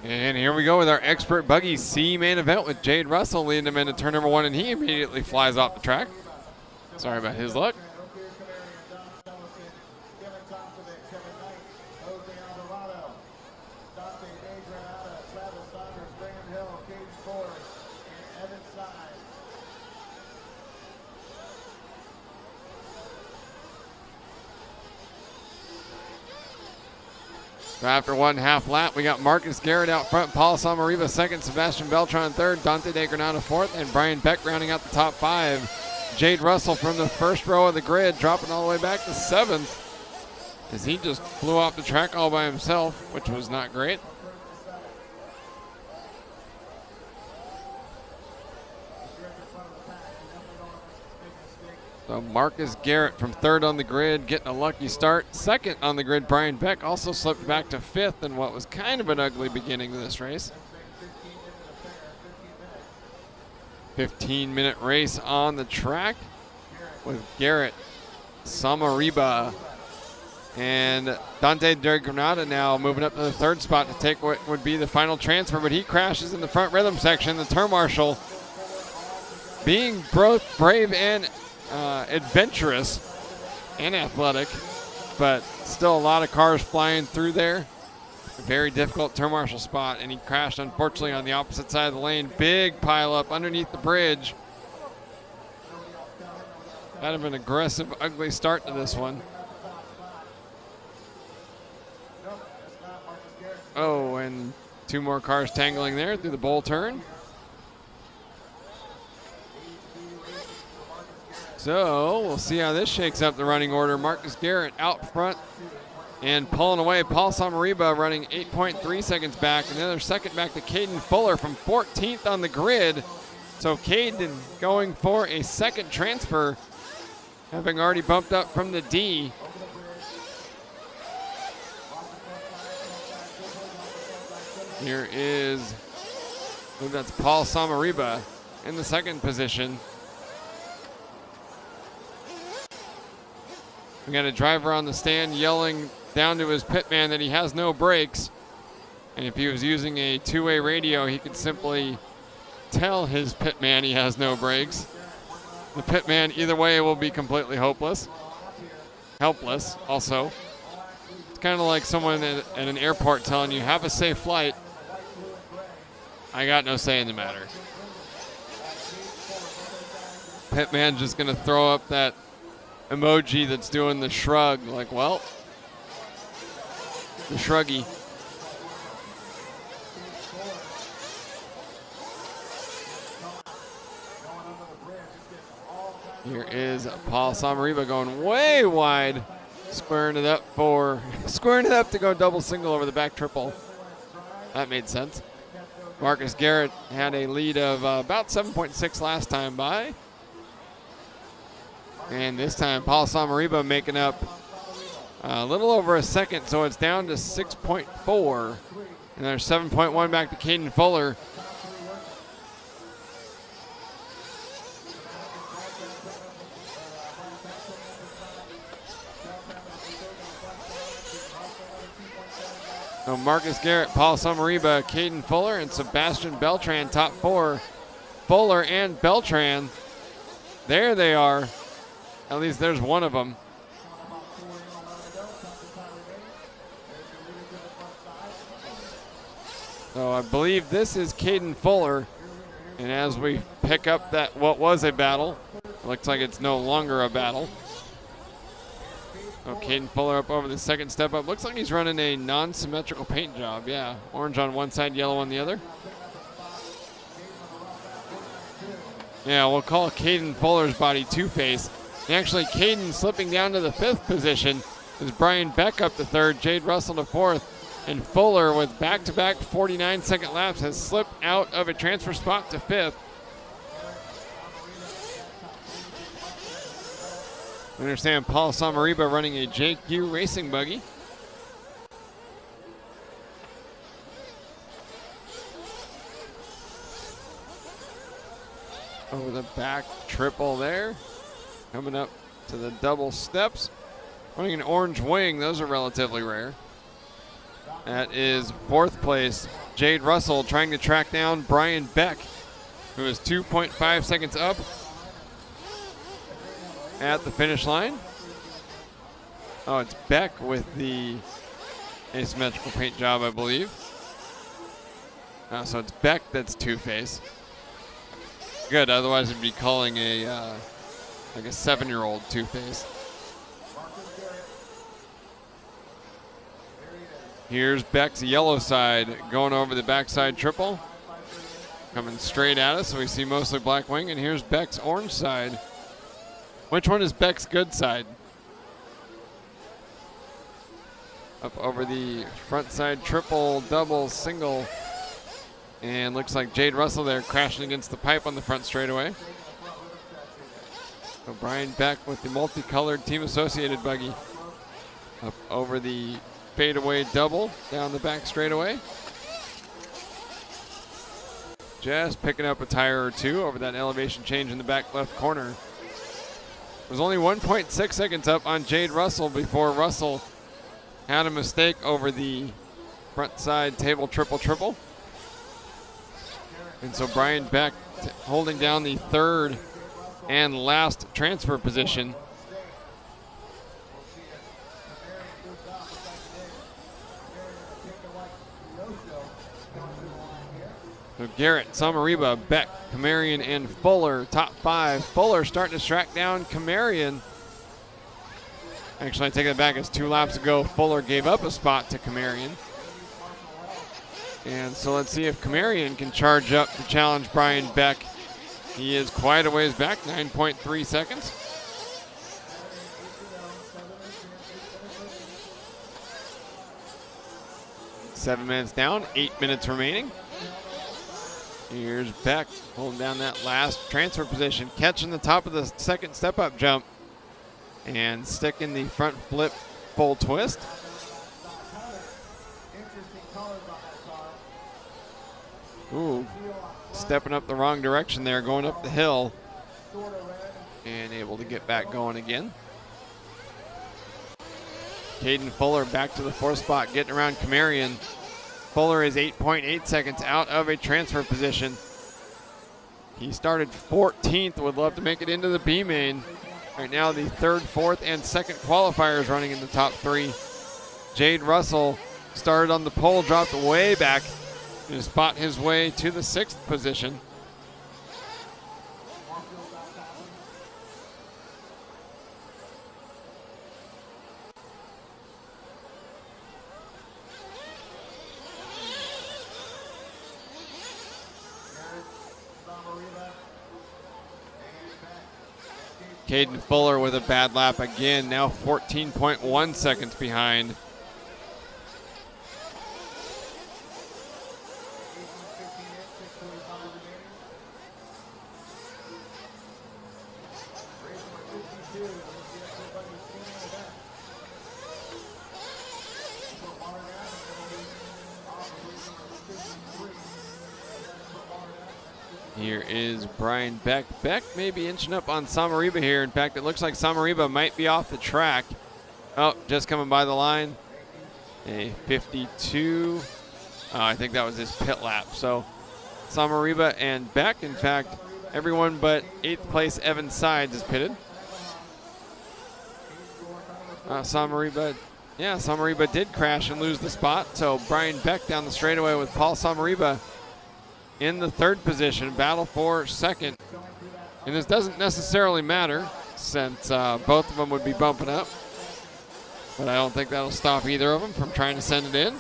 And here we go with our expert Buggy C main event with Jade Russell leading him into turn number 1, and he immediately flies off the track. Sorry about his luck. Dante De Granada, Saunders, Kaden Fuller, and Evan Side. After 1.5 lap, we got Marcus Garrett out front, Paul Somarriba second, Sebastian Beltran third, Dante De Granada fourth, and Brian Beck rounding out the top 5. Jade Russell from the first row of the grid, dropping all the way back to 7th, as he just flew off the track all by himself, which was not great. So Marcus Garrett from 3rd on the grid, getting a lucky start. 2nd on the grid, Brian Beck also slipped back to 5th in what was kind of an ugly beginning to this race. 15-minute race on the track with Garrett, Somarriba, and Dante De Granada now moving up to the 3rd spot to take what would be the final transfer, but he crashes in the front rhythm section. The turn marshal, being both brave and adventurous and athletic, but still a lot of cars flying through there. A very difficult turn marshal spot, and he crashed unfortunately on the opposite side of the lane. Big pile up underneath the bridge. Kind of an aggressive, ugly start to this one. Oh, and 2 more cars tangling there through the bowl turn. So we'll see how this shakes up the running order. Marcus Garrett out front and pulling away. Paul Somarriba running 8.3 seconds back. Another second back to Kaden Fuller from 14th on the grid. So Kaden going for a second transfer, having already bumped up from the D. Here is, I believe that's Paul Somarriba in the 2nd position. We got a driver on the stand yelling down to his pitman that he has no brakes. And if he was using a 2-way radio, he could simply tell his pitman he has no brakes. The pitman, either way, will be completely helpless also. It's kind of like someone at an airport telling you, have a safe flight. I got no say in the matter. Pitman's just going to throw up that emoji that's doing the shrug, like, well, the shruggy. Here is Paul Somarriba going way wide, squaring it up to go double single over the back triple. That made sense. Marcus Garrett had a lead of about 7.6 last time by. And this time, Paul Somarriba making up a little over a second, so it's down to 6.4. And there's 7.1 back to Kaden Fuller. So Marcus Garrett, Paul Somarriba, Kaden Fuller, and Sebastian Beltran, top 4. Fuller and Beltran, there they are. At least there's one of them. So I believe this is Kaden Fuller. And as we pick up that what was a battle, it looks like it's no longer a battle. So Kaden Fuller up over the 2nd step up. Looks like he's running a non-symmetrical paint job. Yeah, orange on one side, yellow on the other. Yeah, we'll call Kaden Fuller's body two-face. And actually, Kaden slipping down to the 5th position is Brian Beck up to 3rd, Jade Russell to 4th, and Fuller with back-to-back 49-second laps has slipped out of a transfer spot to 5th. I understand Paul Somarriba running a JQ racing buggy. Over the back triple there. Coming up to the double steps. Running an orange wing, those are relatively rare. That is 4th place, Jade Russell trying to track down Brian Beck, who is 2.5 seconds up at the finish line. Oh, it's Beck with the asymmetrical paint job, I believe. So it's Beck that's two-face. Good, otherwise it'd be calling a like a 7-year-old two-face. Here's Beck's yellow side going over the backside triple. Coming straight at us, so we see mostly black wing. And here's Beck's orange side. Which one is Beck's good side? Up over the front side triple, double, single. And looks like Jade Russell there crashing against the pipe on the front straightaway. So Brian Beck with the multicolored team associated buggy. Up over the fadeaway double down the back straightaway. Just picking up a tire or two over that elevation change in the back left corner. Was only 1.6 seconds up on Jade Russell before Russell had a mistake over the front side table triple. And so Brian Beck holding down the 3rd and last transfer position. So Garrett, Somarriba, Beck, Komerian, and Fuller, top 5. Fuller starting to track down Komerian. Actually, I take that back, as 2 laps ago, Fuller gave up a spot to Komerian. And so let's see if Komerian can charge up to challenge Brian Beck. He is quite a ways back, 9.3 seconds. Seven minutes down, 8 minutes remaining. Here's Beck holding down that last transfer position, catching the top of the 2nd step-up jump and sticking the front flip full twist. Ooh, stepping up the wrong direction there, going up the hill and able to get back going again. Kaden Fuller back to the 4th spot, getting around Komerian. Fuller is 8.8 seconds out of a transfer position. He started 14th, would love to make it into the B main. Right now the 3rd, 4th, and 2nd qualifiers running in the top 3. Jade Russell started on the pole, dropped way back, and spot his way to the 6th position. Kaden Fuller with a bad lap again, now 14.1 seconds behind. Here is Brian Beck. Beck may be inching up on Somarriba here. In fact, it looks like Somarriba might be off the track. Oh, just coming by the line. A 52. Oh, I think that was his pit lap. So Somarriba and Beck, in fact, everyone but 8th place Evan Sides is pitted. Somarriba did crash and lose the spot. So Brian Beck down the straightaway with Paul Somarriba in the 3rd position, battle for 2nd. And this doesn't necessarily matter since both of them would be bumping up. But I don't think that'll stop either of them from trying to send it in.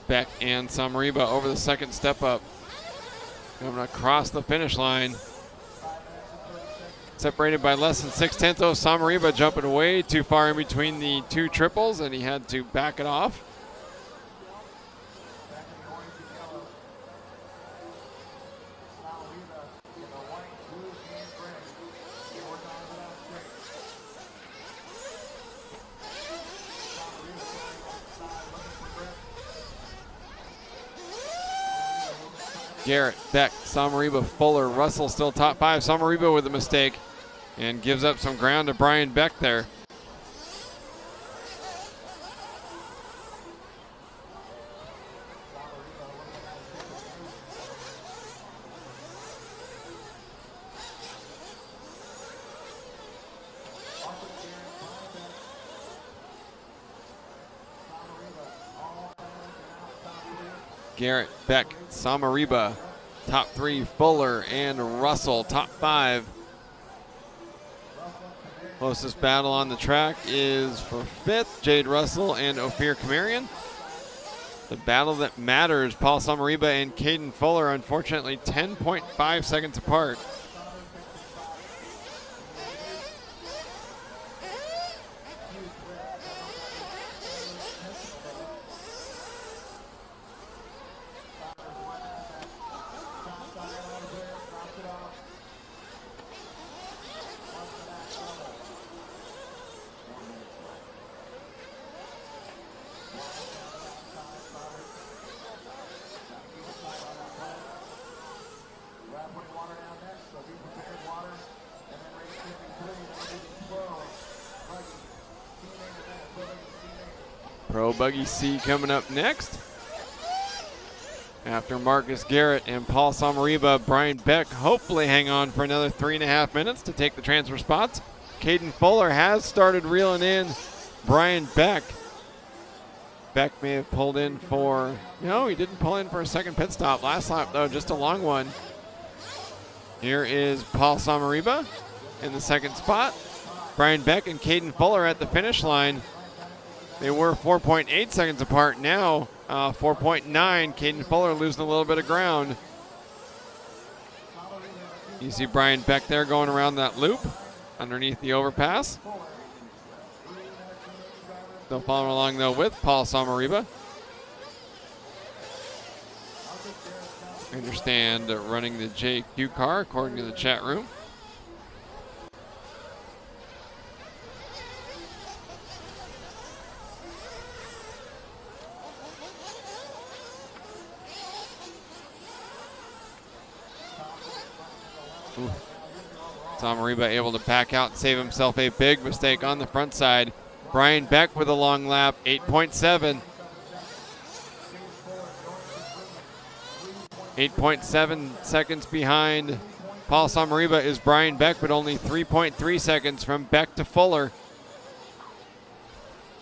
Beck and Somarriba over the 2nd step up. Coming across the finish line. Separated by less than 0.6. Somarriba jumping way too far in between the 2 triples, and he had to back it off. Garrett, Beck, Somarriba, Fuller, Russell still top 5. Somarriba with a mistake and gives up some ground to Brian Beck there. Garrett, Beck, Somarriba, top 3, Fuller and Russell, top 5. Closest battle on the track is for 5th, Jade Russell and Ofir Komerian. The battle that matters, Paul Somarriba and Kaden Fuller, unfortunately 10.5 seconds apart. Pro Buggy C coming up next. After Marcus Garrett and Paul Somarriba, Brian Beck hopefully hang on for another 3.5 minutes to take the transfer spots. Kaden Fuller has started reeling in Brian Beck. Beck may have pulled in for, no, he didn't pull in for a second pit stop last lap though, just a long one. Here is Paul Somarriba in the second spot. Brian Beck and Kaden Fuller at the finish line. They were 4.8 seconds apart. Now 4.9. Kaden Fuller losing a little bit of ground. You see Brian Beck there going around that loop underneath the overpass. Still following along though with Paul Somarriba. I understand running the JQ car according to the chat room. Somarriba able to back out and save himself a big mistake on the front side. Brian Beck with a long lap, 8.7. 8.7 seconds behind Paul Somarriba is Brian Beck, but only 3.3 seconds from Beck to Fuller.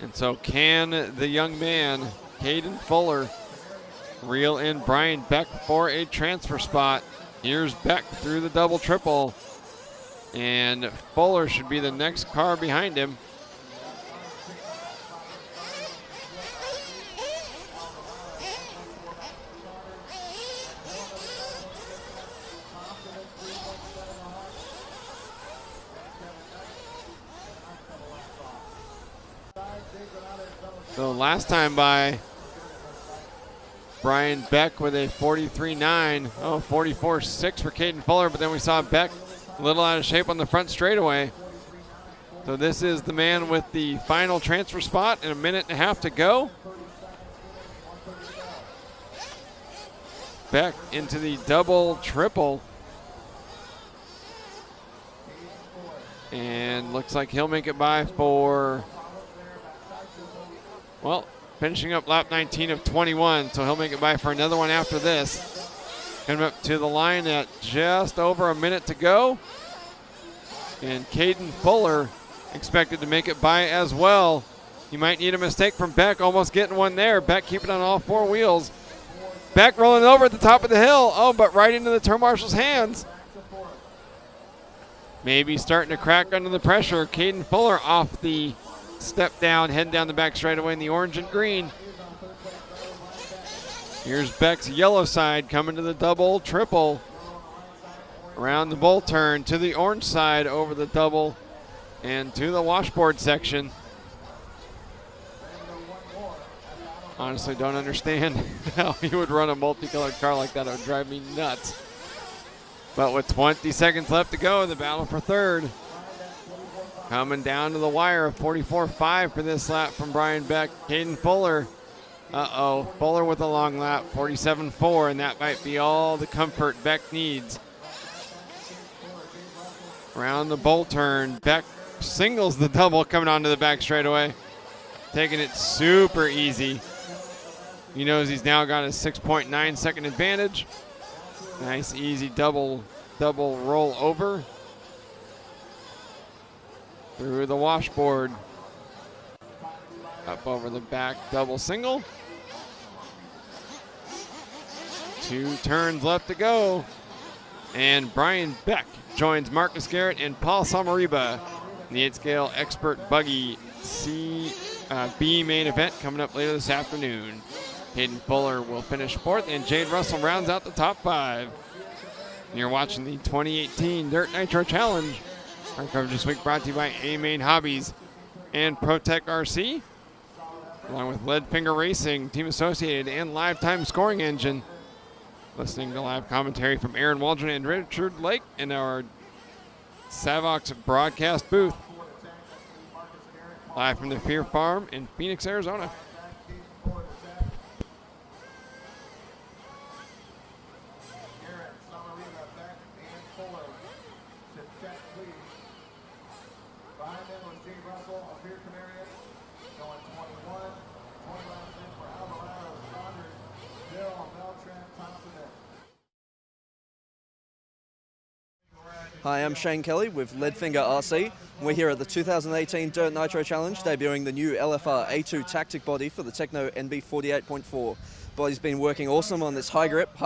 And so can the young man, Kaden Fuller, reel in Brian Beck for a transfer spot? Here's Beck through the double triple. And Fuller should be the next car behind him. So last time by, Brian Beck with a 43.9, 44.6 for Kaden Fuller, but then we saw Beck a little out of shape on the front straightaway. So this is the man with the final transfer spot and 1.5 minutes to go. Beck into the double triple. And looks like he'll make it by for, well, finishing up lap 19 of 21. So he'll make it by for another one after this. Coming up to the line at just over 1 minute to go. And Kaden Fuller expected to make it by as well. You might need a mistake from Beck, almost getting one there. Beck keeping on all 4 wheels. Beck rolling over at the top of the hill. Oh, but right into the turn marshal's hands. Maybe starting to crack under the pressure. Kaden Fuller off the step down, heading down the back straightaway in the orange and green. Here's Beck's yellow side coming to the double triple. Around the bull turn to the orange side over the double and to the washboard section. Honestly, don't understand how he would run a multicolored car like that. It would drive me nuts. But with 20 seconds left to go, the battle for third. Coming down to the wire of 44.5 for this lap from Brian Beck. Kaden Fuller Uh-oh, Fuller with a long lap, 47.4, and that might be all the comfort Beck needs. Around the bolt turn, Beck singles the double coming onto the back straightaway. Taking it super easy. He knows he's now got a 6.9 second advantage. Nice, easy double roll over. Through the washboard. Up over the back, double single. 2 turns left to go. And Brian Beck joins Marcus Garrett and Paul Somarriba in the 8-scale expert buggy B main event coming up later this afternoon. Kaden Fuller will finish 4th, and Jade Russell rounds out the top 5. And you're watching the 2018 Dirt Nitro Challenge. Our coverage this week brought to you by A-Main Hobbies and Protec RC, along with Lead Finger Racing, Team Associated, and Live Time Scoring Engine. Listening to live commentary from Aaron Waldron and Richard Lake in our Savox broadcast booth. Live from the Fear Farm in Phoenix, Arizona. Garrett, Somarriba, Beck, and Fuller to check, please. Behind them was Jade Russell, Ofir Komerian, going 21. 20 laps in for Alvarado, Saunders, Beltran, Tomsovic. Hi, I'm Shane Kelly with Leadfinger RC. We're here at the 2018 Dirt Nitro Challenge, debuting the new LFR A2 Tactic body for the Techno NB 48.4. Body's been working awesome on this high grip,